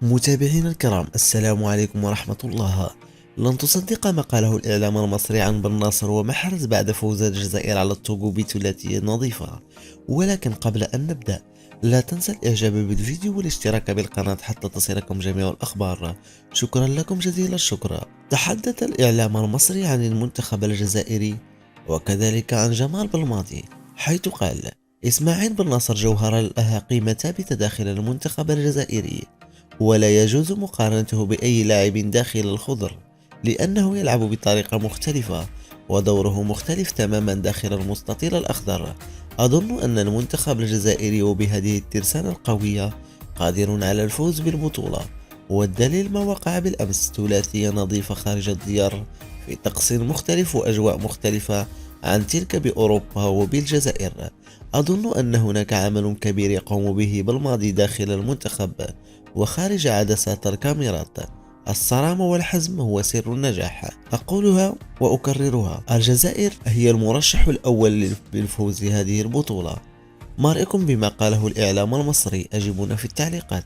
متابعينا الكرام، السلام عليكم ورحمة الله. لن تصدق ما قاله الإعلام المصري عن بن ناصر ومحرز بعد فوز الجزائر على التوغو بثلاثية نظيفة. ولكن قبل أن نبدأ، لا تنسى الإعجاب بالفيديو والاشتراك بالقناة حتى تصلكم جميع الأخبار. شكرا لكم جزيل الشكر. تحدث الإعلام المصري عن المنتخب الجزائري وكذلك عن جمال بلماضي، حيث قال: إسماعيل بن ناصر جوهرة لها قيمة ثابتة داخل المنتخب الجزائري، ولا يجوز مقارنته بأي لاعب داخل الخضر، لأنه يلعب بطريقة مختلفة ودوره مختلف تماما داخل المستطيل الأخضر. أظن أن المنتخب الجزائري وبهذه الترسانة القوية قادر على الفوز بالبطولة، والدليل ما وقع بالأمس: ثلاثية نظيفة خارج الديار في طقس مختلف وأجواء مختلفة عن تلك بأوروبا وبالجزائر. أظن أن هناك عمل كبير يقوم به بالماضي داخل المنتخب وخارج عدسات الكاميرات. الصرامة والحزم هو سر النجاح. أقولها وأكررها: الجزائر هي المرشح الأول للفوز بهذه البطولة. ما رأيكم بما قاله الإعلام المصري؟ أجيبونا في التعليقات.